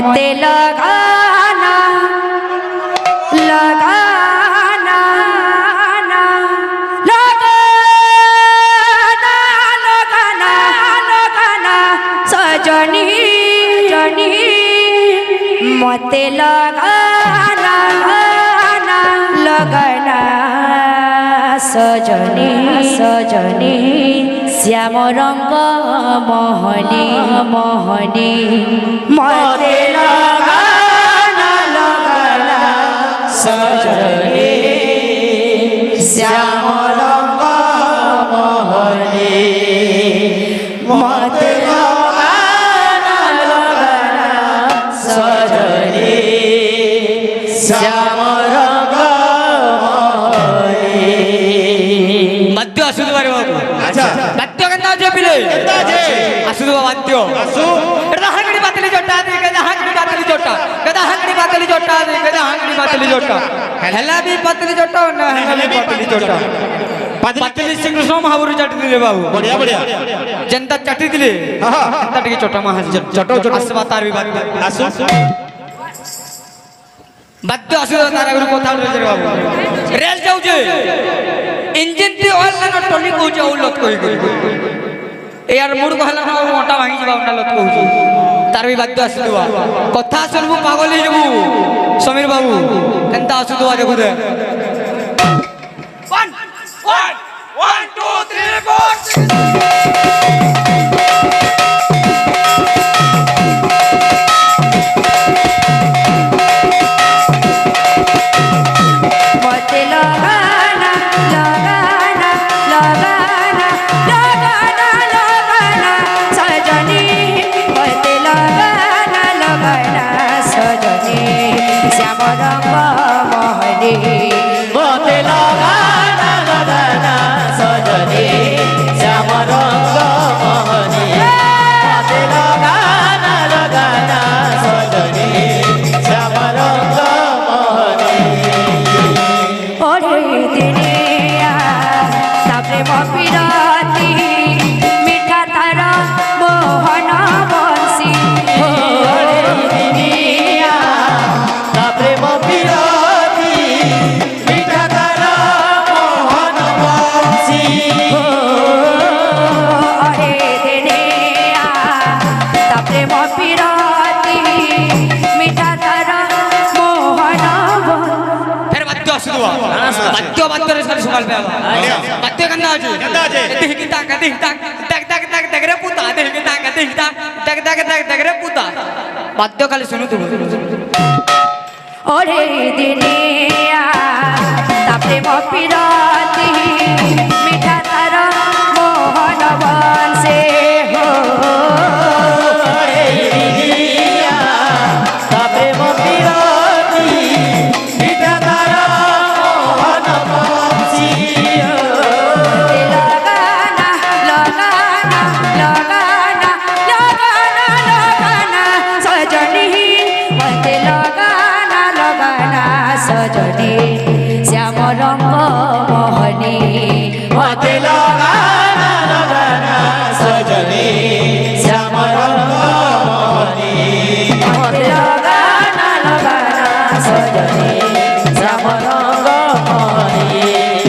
मते लगाना लगाना लगाना लगाना लगाना सजनी जनी मते लगाना लगाना सजनी सजनी श्याम रंग मोहनी मोहनी मते लगाना लगाना सजनी श्याम रंग मोहनी मते लगाना लगाना सजनी श्याम रंग मोहनी मध्य असू दे बारे बाबू अच्छा मध्य कंदा जे पिले असू दे मध्य असू कदा हंगडी बातली जोटा दे कदा हंगडी बातली जोटा कदा हंगडी बातली जोटा दे कदा हंगडी बातली जोटा हेला भी बातली जोटा ना हेला भी बातली जोटा बातली सिंह कृष्ण महावीर चटी दिले बाबू बढ़िया बढ़िया जनता चटी दिले हाँ जनता टिके छोटा महाज छोटो छोटो असवा तार भी बात असू बाध्य असू दे तारा गुरु कोथा रे बाबू रेल जाऊ जे इंजन ती ऑयल ना टोली को जाऊ लत कोई कोई ए यार मूड को हला ना मोटा भांगी जीवा उंडा लत को तार भी बाध्य असू दुआ कथा सुनबु पागल ही जबु समीर बाबू केनता असू दुआ देखु दे 1 2 3 मते लगाना लगाना लगाना लगाना लगाना सजनी मते लगाना लगाना सजनी श्याम रंग मोहनी मते लगाना लगाना सजनी श्याम रंग मोहनी मते लगाना लगाना सजनी श्याम रंग मोहनी ओरे दिनिया तापरे मपिराती मिठा तार मोहन बंसी ओरे दिनिया तापरे मपिराती मिठा तार मोहन बंसी ओरे दिनिया तापरे मपिराती मिठा तार मोहन बंसी फिर बाध्य असू दुआ बाध्य बाध्य रे सारी सकाल पे आवा बाध्य कंदा आजू देह की ताक देह ताक तक तक तक तक रे पुता देह की ताक देह ताक तक तक तक तक रे पुता बाध्य खाली सुनु तू ओरे दिनिया तापरे मपिराती मिठा तार मोहन बंसे हो ओरे दिनिया तापरे मपिराती मिठा तार मोहन बंसी मते लगाना लगाना लगाना लगाना लगाना सजनी मते लगाना लगाना सजनी श्याम रंग मोहनी मते लगाना लगाना सजनी श्याम रंग मोहनी मते लगाना लगाना सजनी श्याम रंग मोहनी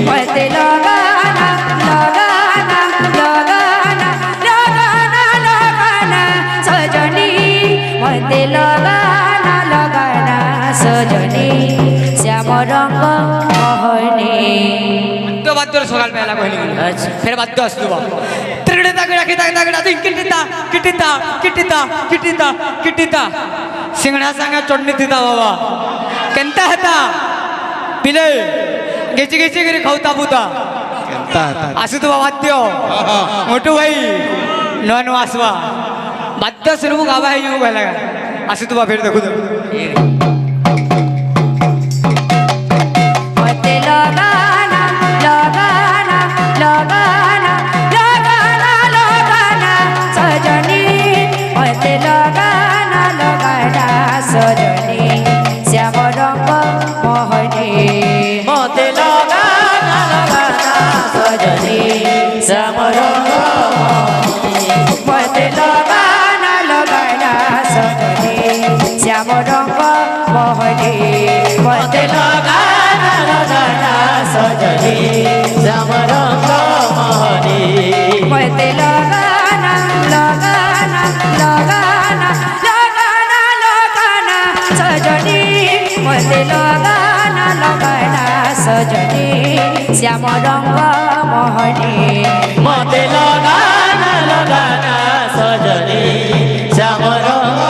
मते लगाना लगाना लगाना लगाना लगाना सजनी मते लगाना लगाना सजनी श्याम रंग मोहनी बाध्य बाध्य रे सकाल पे आला कहली फिर बाध्य असू दुआ त्रिगड़े ताक राखी ताक ताक राती किटिता किटिता किटिता किटिता किटिता सिंगड़ा संगे चटनी दिता बाबा केनता हेता पिले गेची गेची करी खाऊता पुता केनता असू दुआ बाध्य मोटू भाई नन वासवा बाध्य सुनबु गावा है यू कहला असू दुआ फिर देखु दे मते लगाना लगाना लगाना लगाना लगाना सजनी मते लगाना लगाना सजनी श्याम रंग मोहनी मते लगाना लगाना सजनी श्याम रंग मोहनी मते लगाना लगाना सजनी শ্যাম রঙ্গ মোহনী মতে লগানা লগানা সজনী শ্যাম রঙ্গ মোহনী মতে লগানা লগানা লগানা লগানা লগানা সজনী মতে লগানা লগানা সজনী শ্যাম রঙ্গ মোহনী মতে লগানা লগানা সজনী শ্যাম রঙ্গ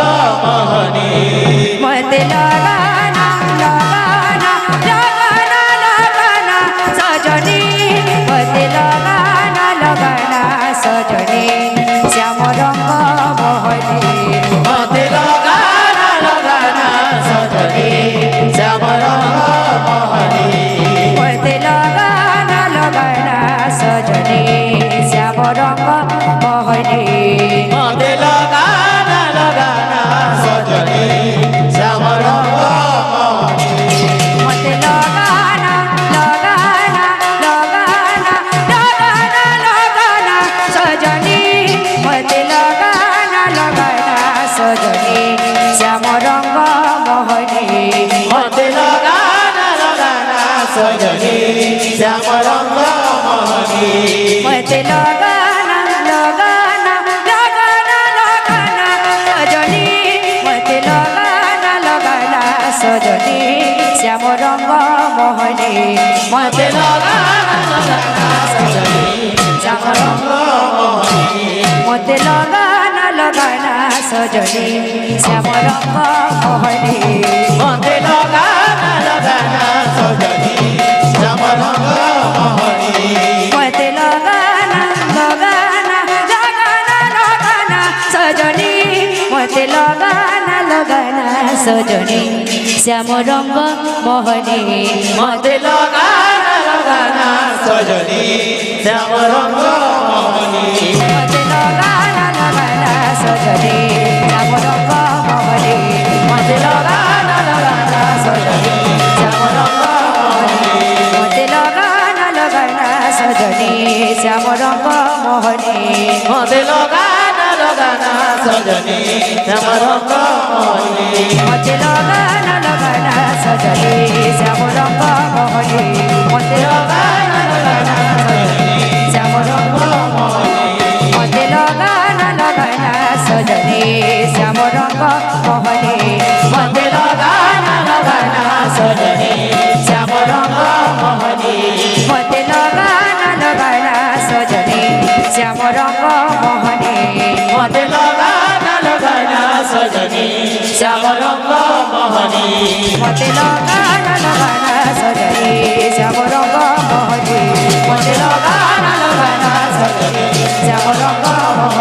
মোহনী মতে লগানা লগানা লগানা লগানা সজনী মতে লগানা লগানা সজনী শ্যাম রঙ্গ মোহনী মতে লগানা লগানা সজনী শ্যাম রঙ্গ মোহনী মতে লগানা লগানা সজনী শ্যাম রঙ্গ মোহনী মতে লগানা লগানা সজনী শ্যাম রঙ্গ মোহনী মতে লগানা লগানা লগানা লগানা লগানা সজনী মতে লগানা লগানা সজনী শ্যাম রঙ্গ মোহনী মতে লগানা লগানা সজনী শ্যাম রঙ্গ মোহনী মতে লগানা লগানা লগানা লগানা সজনী মতে লগানা লগানা সজনী শ্যাম রঙ্গ মোহনী মতে লগানা লগানা সজনী শ্যাম রঙ্গ মোহনী মতে লগানা লগানা সজনী শ্যাম রঙ্গ মোহনী মতে লগানা লগানা সজনী শ্যাম রঙ্গ মোহনী মতে লগানা লগানা লগানা লগানা সজনী মতে লগানা লগানা সজনী শ্যাম রঙ্গ মোহনী মতে লগানা লগানা সজনী শ্যাম রঙ্গ মোহনী মতে লগানা লগানা সজনী শ্যাম রঙ্গ মোহনী মতে লগানা লগানা সজনী শ্যাম রঙ্গ মোহনী মতে লগানা লগানা সজনী শ্যাম রঙ্গ মোহনী মতে লগানা লগানা সজনী শ্যাম রঙ্গ মোহনী মতে লগানা লগানা সজনী শ্যাম রঙ্গ মোহনী মতে লগানা লগানা সজনী শ্যাম রঙ্গ মোহনী মতে লগানা লগানা সজনী শ্যাম রঙ্গ মোহনী মতে লগানা লগানা সজনী শ্যাম রঙ্গ মোহনী মতে লগানা লগানা সজনী শ্যাম রঙ্গ মোহনী মতে লগানা লগানা সজনী শ্যাম রঙ্গ মোহনী মতে লগানা লগানা সজনী শ্যাম রঙ্গ মোহনী মতে লগানা লগানা সজনী শ্যাম রঙ্গ মোহনী